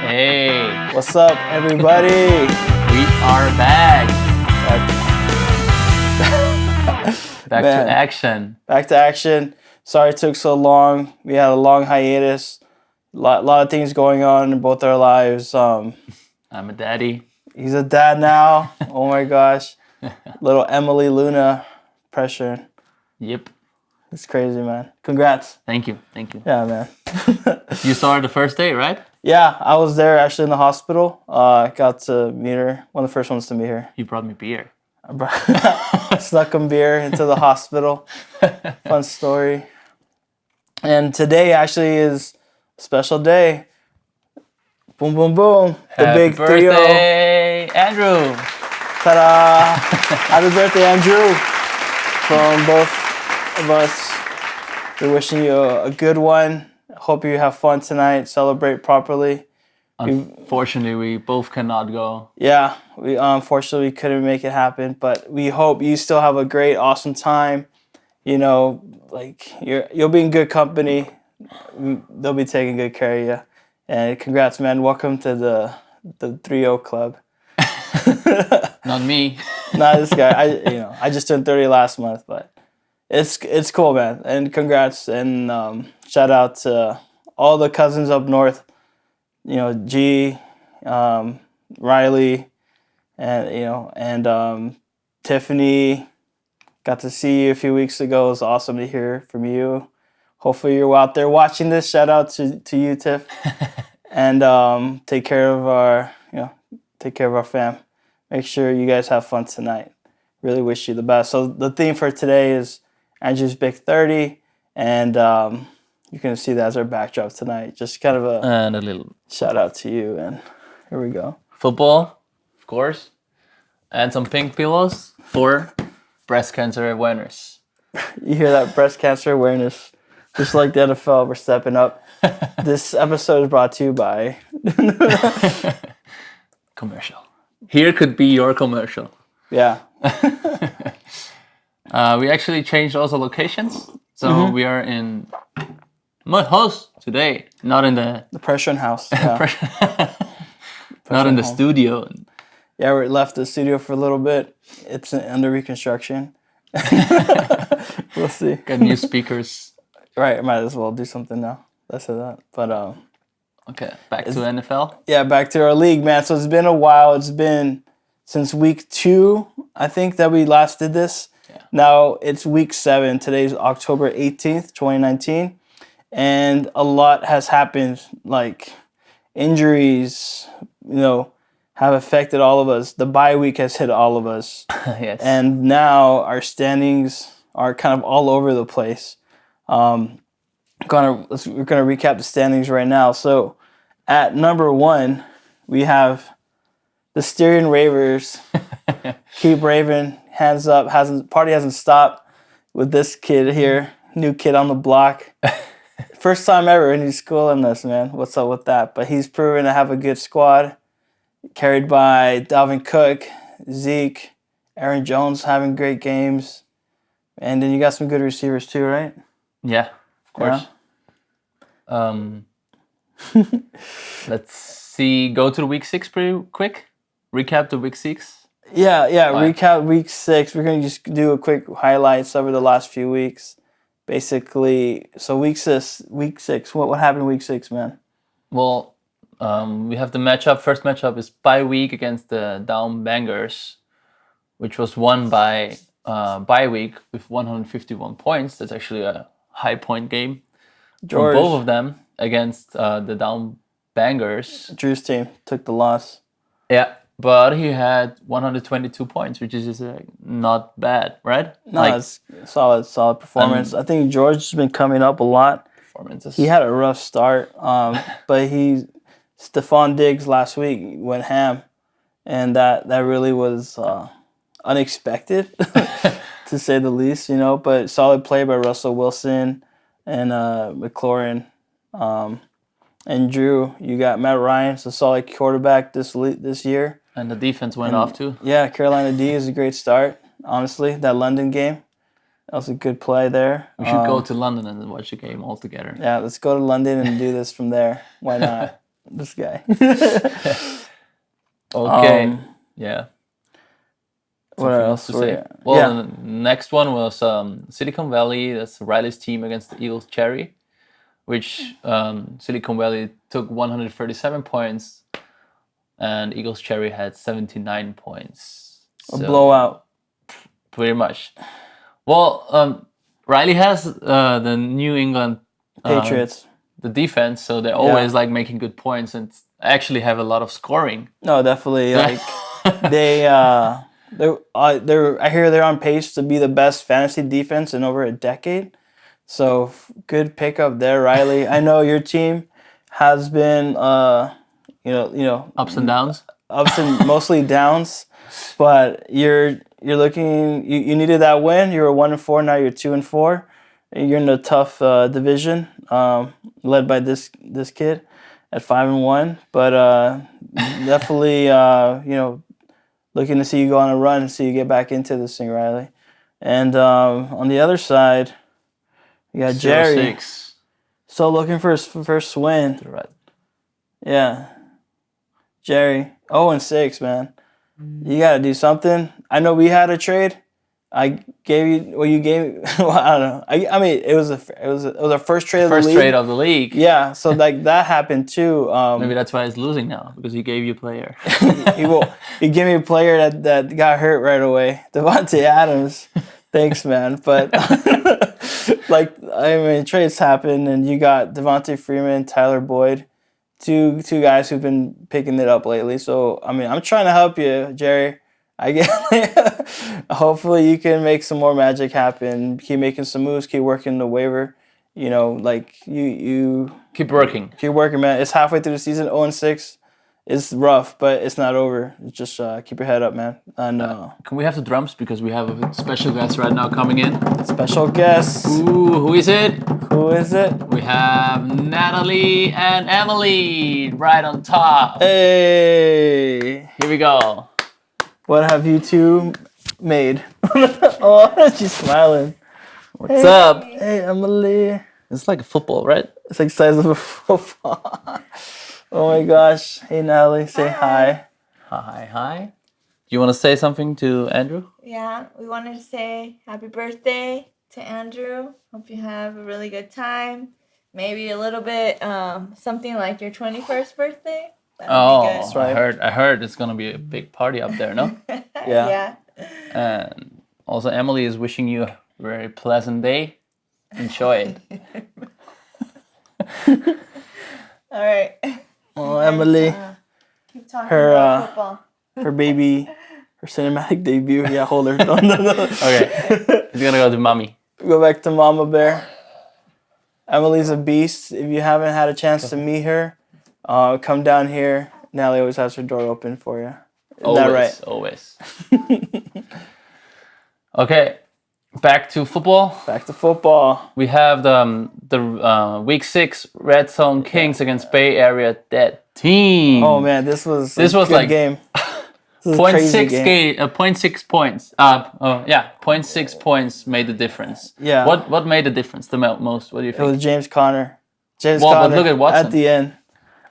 Hey, What's up, everybody? we are back. Back to Man. action. Back to action. Sorry it took so long. We had a long hiatus. Lot of things going on in both our lives. I'm a daddy. He's a dad now. Oh my gosh. Little Emily Luna pressure. Yep. It's crazy, man. Congrats. Thank you. Yeah, man. You saw her the first day, right? Yeah, I was there actually in the hospital. Got to meet her. One of the first ones to meet her. You brought me beer. Snuck him beer into the hospital. Fun story. And today actually is a special day. Boom, boom, boom. The Happy big 3-0. birthday, Andrew. Ta-da! Happy birthday, Andrew. From both of us. We're wishing you a good one. Hope you have fun tonight. Celebrate properly. Unfortunately, we both cannot go. Yeah, we unfortunately couldn't make it happen, but we hope you still have a great, awesome time. You know, like you'll be in good company. They'll be taking good care of you. And congrats, man. Welcome to the 3-0 club. Not me. Not this guy. I just turned 30 last month, but it's cool, man. And congrats and shout out to all the cousins up north. You know, G, Riley, and Tiffany. Got to see you a few weeks ago. It was awesome to hear from you. Hopefully you're out there watching this. Shout out to you, Tiff. And take care of our fam. Make sure you guys have fun tonight. Really wish you the best. So the theme for today is Andrew's Big 30, and you can see that as our backdrop tonight. Just kind of And a little shout out to you, and here we go. football, of course, and some pink pillows for breast cancer awareness. You hear that? Breast cancer awareness. Just like the NFL, we're stepping up. This episode is brought to you by... Commercial. Here could be your commercial. Yeah. We actually changed also locations. So we are in my house today, not in the The Pressure House. Yeah. not in the home. studio. Yeah, we left the studio for a little bit. It's under reconstruction. We'll see. Got new speakers. Right, I might as well do something now. Let's say that. But Okay, back to NFL. yeah, back to our league, man. So it's been a while. It's been since week 2, I think, that we last did this. Yeah. Now it's week 7. Today's October 18th, 2019. And a lot has happened, like injuries, have affected all of us. The bye week has hit all of us. Yes. And now our standings are kind of all over the place. We're gonna recap the standings right now. So at number 1, we have the Styrian Ravers. Keep raving, hands up. Party hasn't stopped with this kid here, new kid on the block. First time ever, and he's schooling us, man. What's up with that? But he's proven to have a good squad, carried by Dalvin Cook, Zeke, Aaron Jones having great games, and then you got some good receivers too, right? Yeah, of course. Let's see. Go to the week 6 pretty quick. Recap the week 6. Yeah. Right. Recap week 6. We're gonna just do a quick highlights over the last few weeks. Basically, so week 6. What happened in week 6, man? Well, we have the matchup. First matchup is bye week against the Down Bangers, which was won by bye week with 151 points. That's actually a high point game for both of them against the Down Bangers. Drew's team took the loss. Yeah, but he had 122 points, which is just not bad, right? No, it's solid performance. I think George has been coming up a lot. Performances. He had a rough start, but Stephon Diggs last week went ham, and that really was unexpected, to say the least. But solid play by Russell Wilson and McLaurin. And Drew, you got Matt Ryan, a solid quarterback this year. And the defense went off too. Yeah, Carolina D is a great start, honestly. That London game, that was a good play there. We should go to London and watch the game all together. Yeah, let's go to London and do this from there. Why not? This guy. Okay. Yeah. What Something else? to say? Yeah. Well, the next one was Silicon Valley. That's Riley's team against the Eagles Cherry, which Silicon Valley took 137 points, and Eagles Cherry had 79 points. A blowout. Pretty much. Well, Riley has the New England Patriots. the defense, so they're always like making good points and actually have a lot of scoring. No, definitely. Like they're I hear they're on pace to be the best fantasy defense in over a decade. So good pickup there, Riley. I know your team has been Ups and downs. ups and mostly downs, but you're looking. You needed that win. You were 1-4. Now you're 2-4. You're in a tough division, led by this kid at 5-1. But definitely, looking to see you go on a run and see you get back into this thing, Riley. And on the other side, you got Jerry. 6. Still looking for his first win. Right. Yeah. Jerry, 0-6, man. You got to do something. I know we had a trade. I gave you. Well, you gave. Well, I don't know. I mean, it was our first trade of the league. First trade of the league. Yeah, so like that happened too. Maybe that's why he's losing now, because he gave you a player. He gave me a player that got hurt right away, Devontae Adams. Thanks, man. But like, I mean, trades happen, and you got Devontae Freeman, Tyler Boyd, two guys who've been picking it up lately. So I mean, I'm trying to help you, Jerry. I get. Hopefully, you can make some more magic happen. Keep making some moves. Keep working the waiver. Like you Keep working. Keep working, man. It's halfway through the season. 0-6. It's rough, but it's not over. Just keep your head up, man. And can we have the drums, because we have a special guest right now coming in? Special guest. Ooh, who is it? Who is it? We have Natalie and Emily right on top. Hey. Here we go. What have you two made? Oh, she's smiling. What's up? Hey, Emily. It's like a football, right? It's like the size of a football. Oh my gosh. Hey, Natalie. Say hi. Hi. Do you want to say something to Andrew? Yeah, we wanted to say happy birthday to Andrew. Hope you have a really good time. Maybe a little bit something like your 21st birthday. Oh, right. I heard it's gonna be a big party up there, no? Yeah. And also, Emily is wishing you a very pleasant day. Enjoy it. All right. Oh, Emily. Keep talking about football. Her baby, her cinematic debut. Yeah, hold her. No. Okay. He's gonna go to mommy. Go back to Mama Bear. Emily's a beast. If you haven't had a chance to meet her, come down here. Natalie always has her door open for you. Is that right? Always. Okay, back to football. Back to football. We have the Week 6 Red Zone Kings against Bay Area Dead Team. Oh man, this was a good like game. 0.6 points. 0.6 points made the difference. Yeah. What made the difference the most? What do you think? It was James Conner. But look at Watson at the end.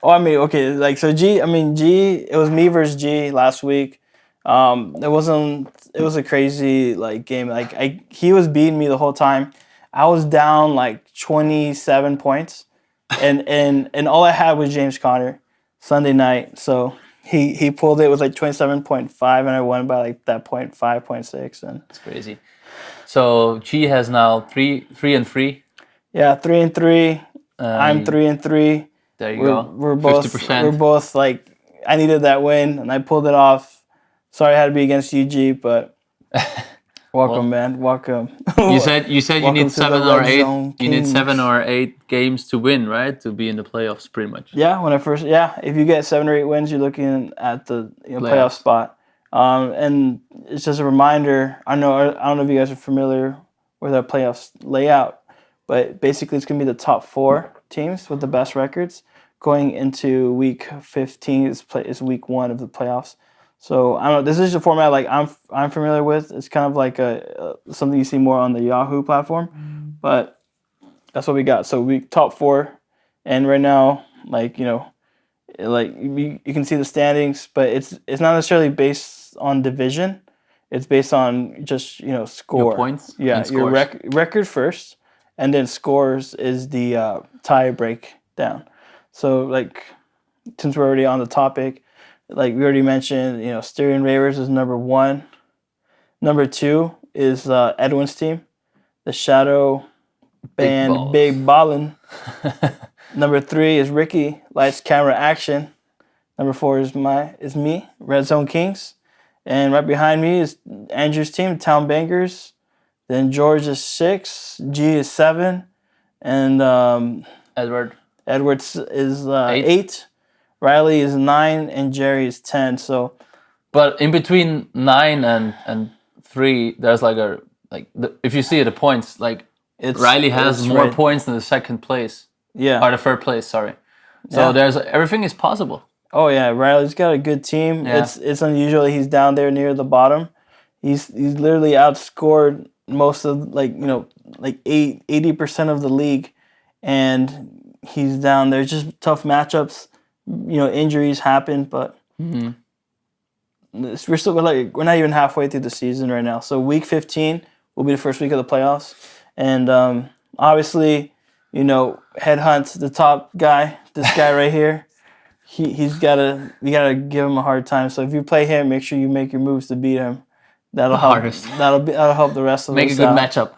Oh, I mean, okay, like so. G. It was me versus G last week. It was a crazy like game. Like he was beating me the whole time. I was down like 27 points, and all I had was James Conner Sunday night. So he pulled it. It was like 27.5, and I won by like that 0.5, 0.6, and it's crazy. So G has now 3-3. Yeah, 3-3. I'm 3-3. There you go. We're both 50%. We're both like, I needed that win and I pulled it off. Sorry, I had to be against UG, but welcome, man. Welcome. You said you need 7 or 8. You need 7 or 8 games to win, right? To be in the playoffs, pretty much. Yeah, if you get 7 or 8 wins, you're looking at the playoff spot. And it's just a reminder. I don't know if you guys are familiar with our playoffs layout, but basically it's gonna be the top 4 teams with the best records going into week 15 is week 1 of the playoffs. So I don't know. This is a format like I'm familiar with. It's kind of like something you see more on the Yahoo platform, but that's what we got. So we top 4, and right now, like like you can see the standings, but it's not necessarily based on division. It's based on just score. Your points. Yeah, and your scores. record first, and then scores is the tie breakdown. So like, since we're already on the topic, like we already mentioned, Styrian Ravers is number 1. Number 2 is Edwin's team, the Shadow Band Big Ballin'. Number 3 is Ricky, Lights Camera Action. Number 4 is me, Red Zone Kings. And right behind me is Andrew's team, Town Bangers. Then George is 6, G is 7, and Edwards is 8. Riley is 9, and Jerry is 10. So, but in between 9 and 3, there's if you see the points, like Riley has more points than the second place. Yeah. Or the third place, sorry. So everything is possible. Oh yeah, Riley's got a good team. Yeah. It's unusual he's down there near the bottom. He's literally outscored most of 80% of the league, and he's down there. Just tough matchups. Injuries happen, but we're not even halfway through the season right now. So week 15 will be the first week of the playoffs, and obviously, headhunt the top guy. This guy right here. We gotta give him a hard time. So if you play him, make sure you make your moves to beat him. That'll help. Hardest. That'll help the rest of us. Make a good matchup.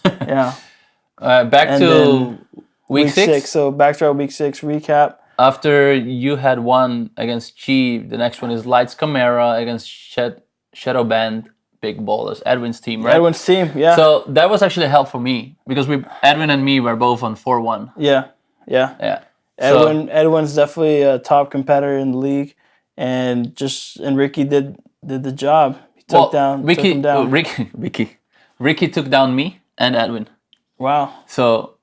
Yeah. Back to week 6. So back to our week 6 recap. After you had one against G, the next one is Lights Camera against Shadow Band Big Ballers. Edwin's team, right? Edwin's team, yeah. So that was actually a help for me because Edwin and me were both on 4-1. Yeah. Edwin's definitely a top competitor in the league, and Ricky did the job. He took him down. Ricky took down me and Edwin. Wow. So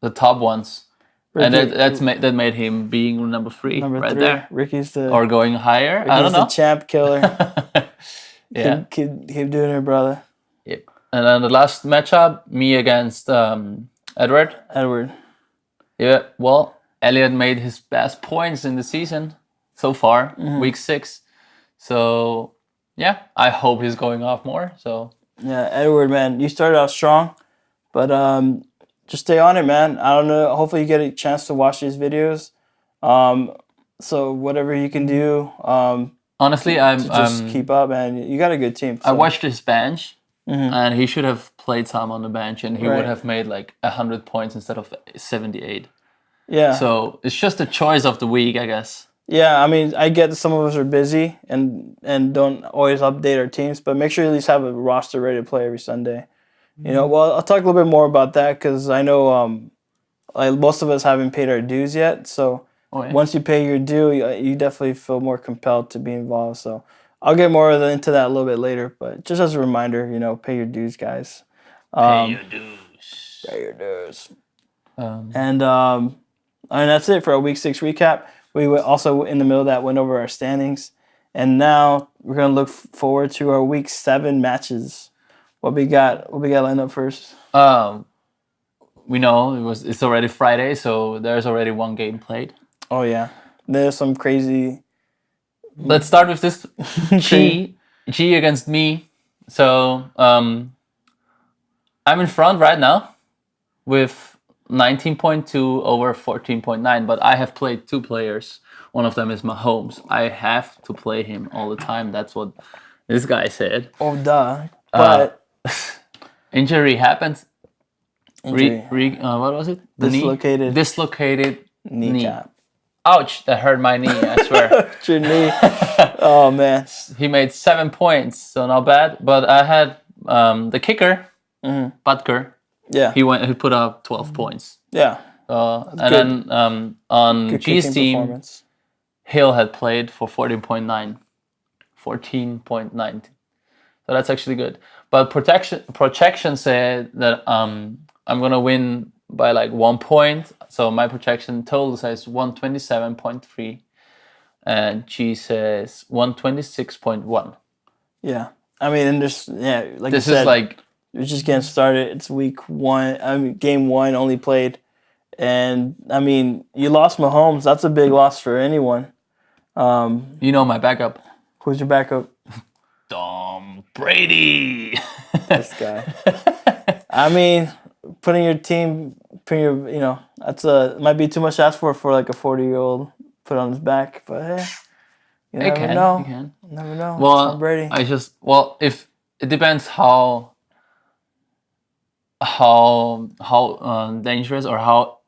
the top ones, Ricky, and that made him being number 3 there. Ricky's or going higher. I don't know. The champ killer. Yeah. Keep doing it, brother. Yep. And then the last matchup, me against Edward. Yeah. Well, Elliot made his best points in the season so far, week 6. So, yeah, I hope he's going off more. So yeah, Edward, man, you started out strong, but just stay on it, man. I don't know. Hopefully, you get a chance to watch these videos. So whatever you can do. Honestly, just keep up, man. You got a good team. So. I watched his bench, and he should have played some on the bench, and he would have made 100 points instead of 78. Yeah. So it's just a choice of the week, I guess. Yeah, I mean, I get that some of us are busy and don't always update our teams, but make sure you at least have a roster ready to play every Sunday. Well, I'll talk a little bit more about that because I know most of us haven't paid our dues yet. So once you pay your due, you definitely feel more compelled to be involved. So I'll get more into that a little bit later, but just as a reminder, pay your dues, guys. Pay your dues. Pay your dues. And that's it for our week 6 recap. We were also in the middle of that went over our standings, and now we're gonna look forward to our week 7 matches. What we got lined up first? We know it's already Friday, so there's already one game played. Oh yeah, there's some crazy. Let's start with this G against me. So I'm in front right now with 19.2 over 14.9, but I have played 2 players. One of them is Mahomes. I have to play him all the time. That's what this guy said. Oh, duh. But injury happened. What was it? Dislocated kneecap. Ouch, that hurt my knee, I swear. Your knee. Oh, man. He made 7 points, so not bad. But I had the kicker, Butker. Yeah. He put up 12 points. Yeah. And then on good G's team, Hill had played for 14.9. So that's actually good. But projection said that I'm gonna win by 1 point. So my projection total says 127.3, and G says 126.1. Yeah. I mean, and this is we're just getting started. It's week 1. I mean, game 1 only played And I mean, you lost Mahomes. That's a big loss for anyone. You know my backup. Who's your backup? Tom Brady. This guy. I mean, putting your, might be too much to ask for like a 40-year-old put on his back, but hey, you never know. You can. You never know. Well, Tom Brady. if it depends how dangerous or how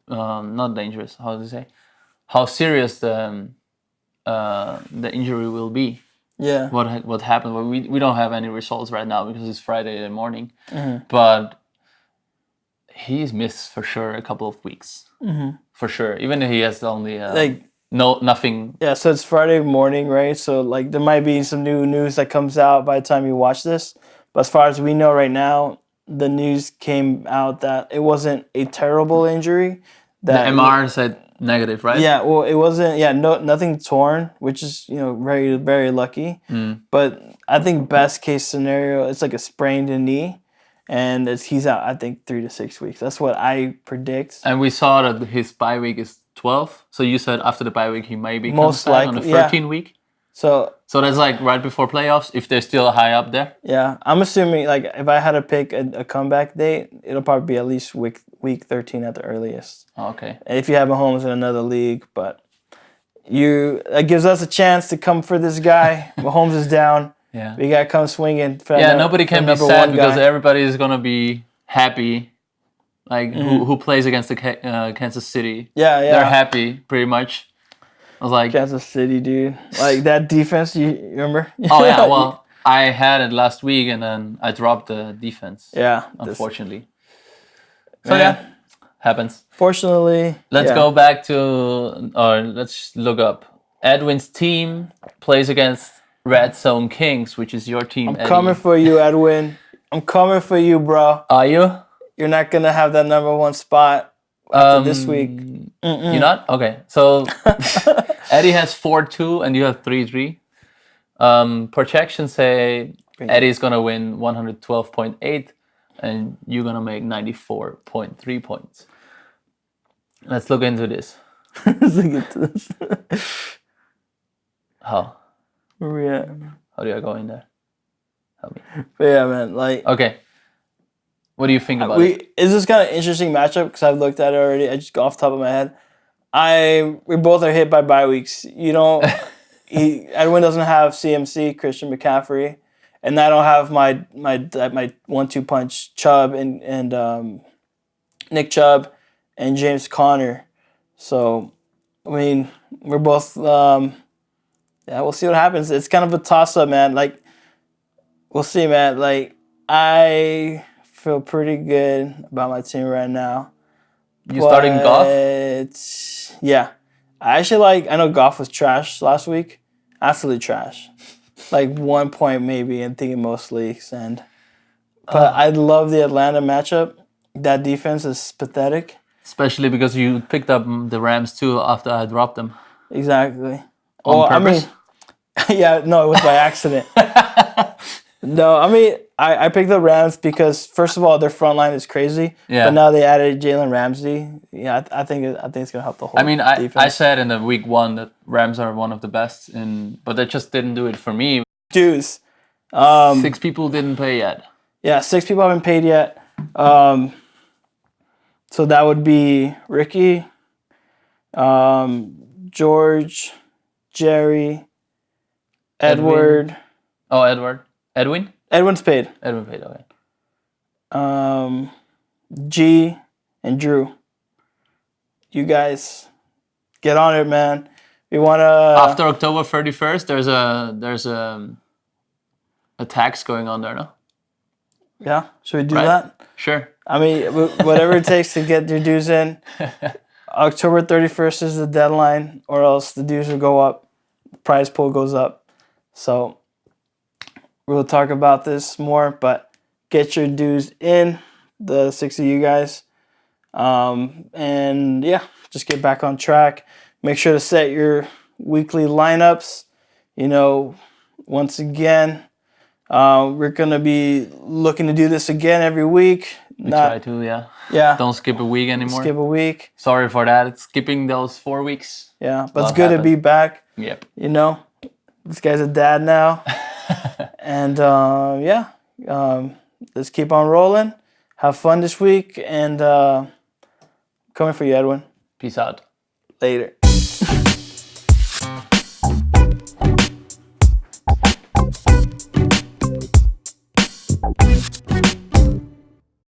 not dangerous. How to say? How serious the injury will be. Yeah. What happened? Well, we don't have any results right now because it's Friday morning. Mm-hmm. But he's missed for sure a couple of weeks. Mm-hmm. For sure, even if he has only nothing. Yeah, so it's Friday morning, right? So like there might be some new news that comes out by the time you watch this. But as far as we know right now, the news came out that it wasn't a terrible injury. That The MR said negative, right? Yeah, well, it wasn't. Yeah, nothing torn, which is very very lucky. But I think best case scenario, it's like a sprained knee, and he's out. I think 3 to 6 weeks. That's what I predict. And we saw that his bye week is 12. So you said after the bye week he maybe Most comes back on the likely, yeah. 13 week. So that's like right before playoffs if they're still high up there. yeah, I'm assuming like if I had to pick a comeback date, it'll probably be at least week 13 at the earliest. Okay. If you have Mahomes in another league, but that gives us a chance to come for this guy. Mahomes is down. Yeah. We gotta come swinging. Nobody can be sad because everybody is gonna be happy. Like who plays against the Kansas City? Yeah, They're happy pretty much. I was like Kansas City, dude. Like that defense, you remember? Oh yeah, well I had it last week and then I dropped the defense. Yeah, unfortunately. So yeah, happens. Fortunately, let's go back to let's look up. Edwin's team plays against Red Zone Kings, which is your team. I'm coming for you, Edwin. I'm coming for you, bro. Are you? You're not gonna have that number one spot after this week. You're not? Okay. So Eddie has 4-2 and you have 3-3. Projections say Eddie's gonna win 112.8 and you're gonna make 94.3 points. Let's look into this. Let's look into this. How? Where we at? How do I go in there? Help me. But yeah, man. Like. Okay. What do you think about it? Is this kind of interesting matchup? Because I've looked at it already. I just go off the top of my head. We both are hit by bye weeks. Edwin doesn't have CMC, Christian McCaffrey, and I don't have my 1-2 punch Chubb and Nick Chubb and James Conner. So, I mean, we're both. We'll see what happens. It's kind of a toss up, man. Like, we'll see, man. Like, I feel pretty good about my team right now. You starting Goff? Yeah. I know Goff was trash last week. Absolutely trash. Like 1 point maybe, I think in most leagues. But I love the Atlanta matchup. That defense is pathetic. Especially because you picked up the Rams too after I dropped them. Exactly. On purpose? Yeah, no, it was by accident. No, I mean, I picked the Rams because first of all, their front line is crazy. Yeah. But now they added Jalen Ramsey. Yeah, I think it's gonna help the whole. I mean, defense. I said in the week 1 that Rams are one of the best, but they just didn't do it for me. Dudes, 6 people didn't pay yet. Yeah, 6 people haven't paid yet. So that would be Ricky, George, Jerry, Edward. Oh, Edward. Edwin? Edwin's paid. Edwin paid, okay. G and Drew. You guys get on it, man. We wanna after October 31st, there's a tax going on there, no? Yeah, should we do that? Sure. I mean, whatever it takes to get your dues in. October 31st is the deadline, or else the dues will go up. The prize pool goes up. So we'll talk about this more, but get your dues in, the 6 of you guys. And yeah, just get back on track. Make sure to set your weekly lineups. Once again, we're going to be looking to do this again every week. We try to, yeah. Yeah. Don't skip a week anymore. Skip a week. Sorry for that. It's skipping those 4 weeks. Yeah, but it's Lot good to happened. be back. Yep. You know, this guy's a dad now. And let's keep on rolling. Have fun this week. And coming for you, Edwin. Peace out. Later.